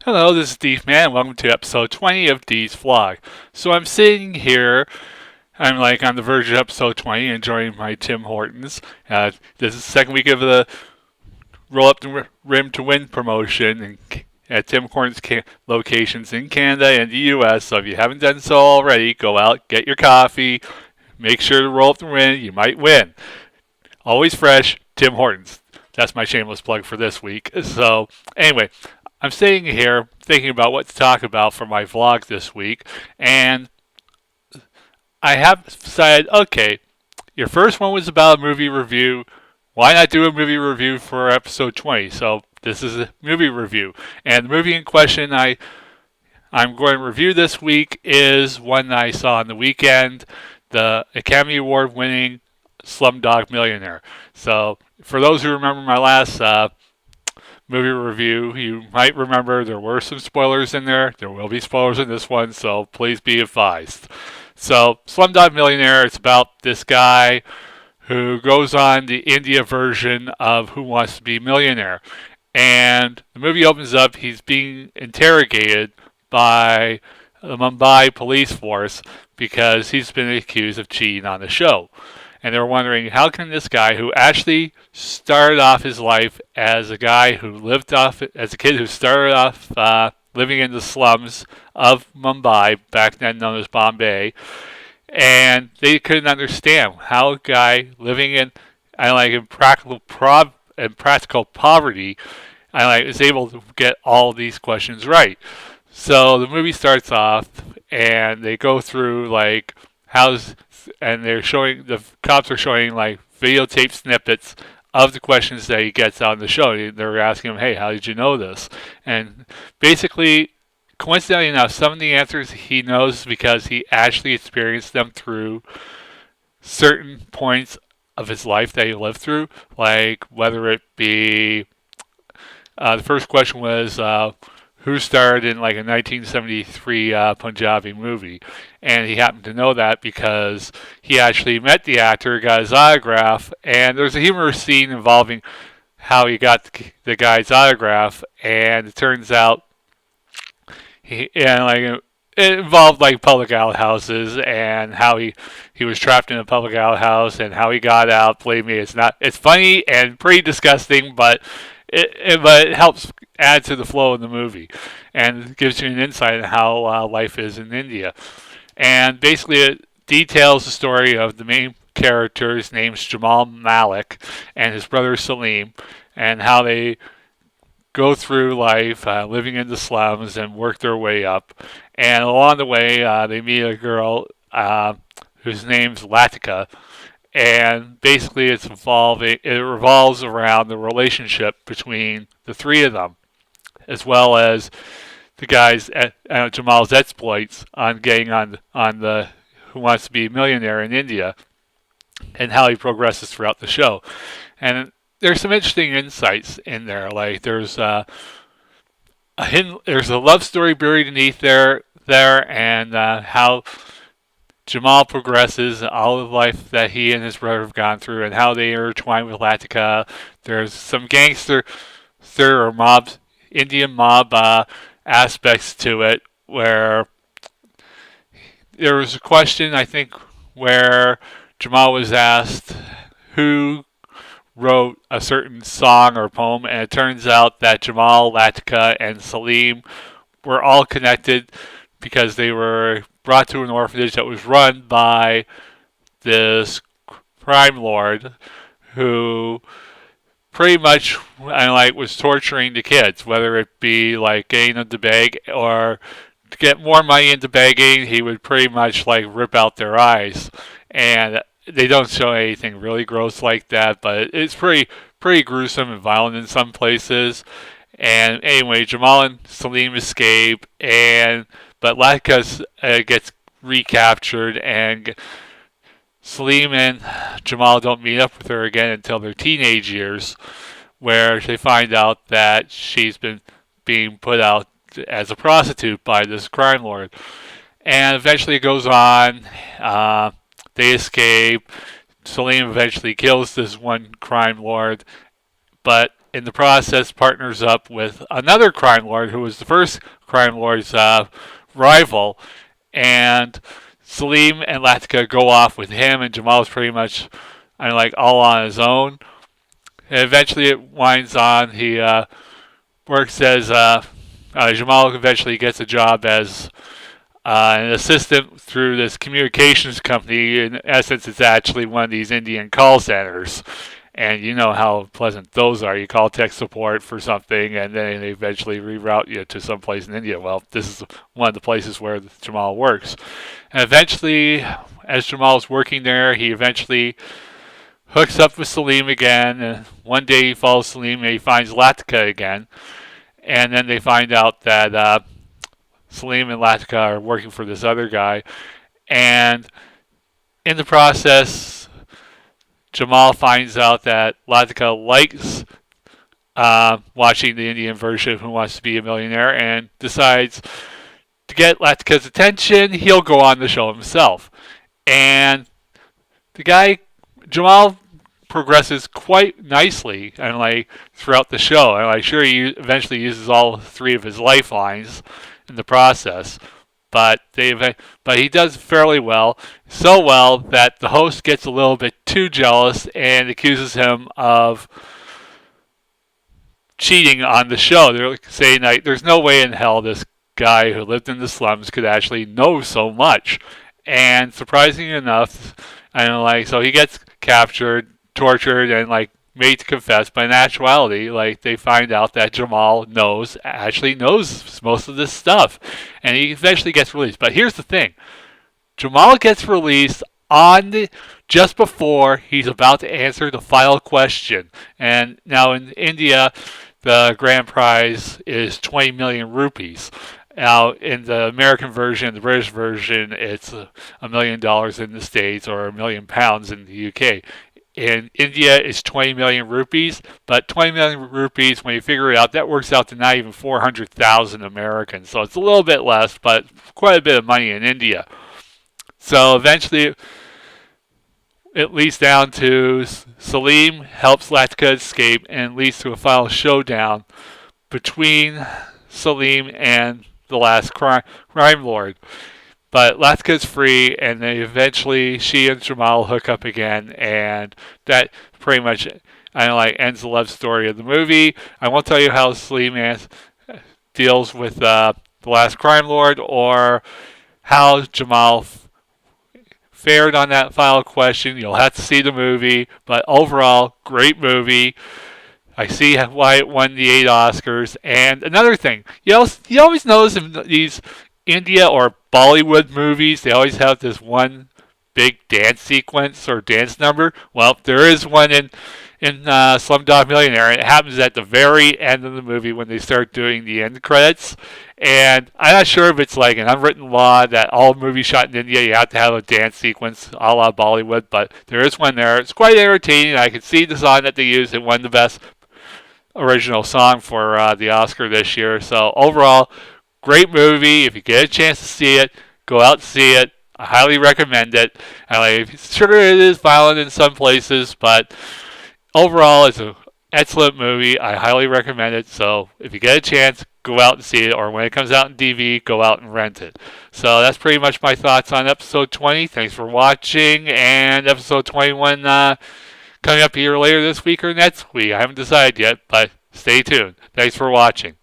Hello, this is Dief Man. Welcome to episode 20 of Dee's Vlog. So I'm sitting here, I'm like on the verge of episode 20, enjoying my Tim Hortons. This is the second week of the Roll Up the Rim to Win promotion at Tim Hortons locations in Canada and the US. So if you haven't done so already, go out, get your coffee, make sure to roll up the rim. You might win. Always fresh, Tim Hortons. That's my shameless plug for this week. So anyway, I'm sitting here thinking about what to talk about for my vlog this week, and I have decided, okay, your first one was about a movie review. Why not do a movie review for episode 20? So this is a movie review, and the movie in question I'm going to review this week is one that I saw on the weekend, the Academy Award winning Slumdog Millionaire. So for those who remember my last movie review, you might remember there were some spoilers in there. There will be spoilers in this one, so please be advised. So, Slumdog Millionaire, it's about this guy who goes on the India version of Who Wants to Be a Millionaire. And the movie opens up, he's being interrogated by the Mumbai police force because he's been accused of cheating on the show. And they're wondering, how can this guy who actually started off his life as a guy who lived off as a kid who started off living in the slums of Mumbai, back then known as Bombay, and they couldn't understand how a guy living in practical poverty is able to get all these questions right. So the movie starts off, and they go through and the cops are showing like videotape snippets of the questions that he gets on the show. They're asking him, "Hey, how did you know this?" And basically, coincidentally enough, some of the answers he knows because he actually experienced them through certain points of his life that he lived through, like whether it be the first question was who starred in like a 1973 Punjabi movie, and he happened to know that because he actually met the actor, got his autograph, and there's a humorous scene involving how he got the guy's autograph, and it turns out it involved like public outhouses and how he was trapped in a public outhouse and how he got out. Believe me, it's funny and pretty disgusting, but it helps add to the flow of the movie and gives you an insight on how life is in India. And basically, it details the story of the main character. His name's Jamal Malik and his brother Salim, and how they go through life living in the slums and work their way up. And along the way, they meet a girl whose name's Latika, and basically it revolves around the relationship between the three of them, as well as the guy's Jamal's exploits on getting on the Who Wants to Be a Millionaire in India, and how he progresses throughout the show. And there's some interesting insights in there. Like there's there's a love story buried beneath there, and how Jamal progresses, all of life that he and his brother have gone through, and how they intertwine with Latika. There's some gangster or Indian mob aspects to it, where there was a question, I think, where Jamal was asked who wrote a certain song or poem, and it turns out that Jamal, Latika, and Salim were all connected because they were brought to an orphanage that was run by this crime lord who pretty much was torturing the kids, whether it be like getting them to beg or to get more money into begging. He would pretty much like rip out their eyes, and they don't show anything really gross like that, but it's pretty gruesome and violent in some places. And anyway, Jamal and Salim escape, but Latka gets recaptured, and Salim and Jamal don't meet up with her again until their teenage years, where they find out that she's been being put out as a prostitute by this crime lord. And eventually it goes on. They escape. Salim eventually kills this one crime lord, but in the process partners up with another crime lord who was the first crime lord's rival, and Salim and Latika go off with him, and Jamal's pretty much all on his own. And eventually it winds on. He works as Jamal eventually gets a job as an assistant through this communications company. In essence, it's actually one of these Indian call centers. And you know how pleasant those are. You call tech support for something, and then they eventually reroute you to someplace in India. Well, this is one of the places where Jamal works. And eventually, as Jamal's working there, he eventually hooks up with Salim again. And one day he follows Salim and he finds Latika again. And then they find out that Salim and Latika are working for this other guy. And in the process, Jamal finds out that Latika likes watching the Indian version of Who Wants to Be a Millionaire and decides to get Latika's attention, he'll go on the show himself. And the guy, Jamal, progresses quite nicely and throughout the show. And sure, he eventually uses all three of his lifelines in the process. But he does fairly well, so well that the host gets a little bit too jealous and accuses him of cheating on the show. They're saying there's no way in hell this guy who lived in the slums could actually know so much. And surprisingly enough, so he gets captured, tortured, and made to confess, but in actuality, they find out that Jamal actually knows most of this stuff, and he eventually gets released. But here's the thing: Jamal gets released just before he's about to answer the final question. And now in India, the grand prize is 20 million rupees. Now, in the American version, the British version, it's $1 million in the States or £1 million in the UK. In India, it's 20 million rupees, but 20 million rupees, when you figure it out, that works out to not even 400,000 Americans. So it's a little bit less, but quite a bit of money in India. So eventually, it leads down to Salim helps Latika escape and leads to a final showdown between Salim and the last crime lord. But Latika's free, and then eventually she and Jamal hook up again, and that pretty much ends the love story of the movie. I won't tell you how Salim deals with the last crime lord or how Jamal fared on that final question. You'll have to see the movie, but overall, great movie. I see why it won the 8 Oscars. And another thing, you always notice in these India or Bollywood movies, they always have this one big dance sequence or dance number. Well, there is one in Slumdog Millionaire. It happens at the very end of the movie when they start doing the end credits. And I'm not sure if it's an unwritten law that all movies shot in India, you have to have a dance sequence a la Bollywood, but there is one there. It's quite entertaining. I can see the song that they used. It won the best original song for the Oscar this year. So overall, great movie. If you get a chance to see it, go out and see it. I highly recommend it. Sure, it is violent in some places, but overall, it's an excellent movie. I highly recommend it. So if you get a chance, go out and see it. Or when it comes out in DVD, go out and rent it. So that's pretty much my thoughts on episode 20. Thanks for watching. And episode 21 coming up either later this week or next week. I haven't decided yet, but stay tuned. Thanks for watching.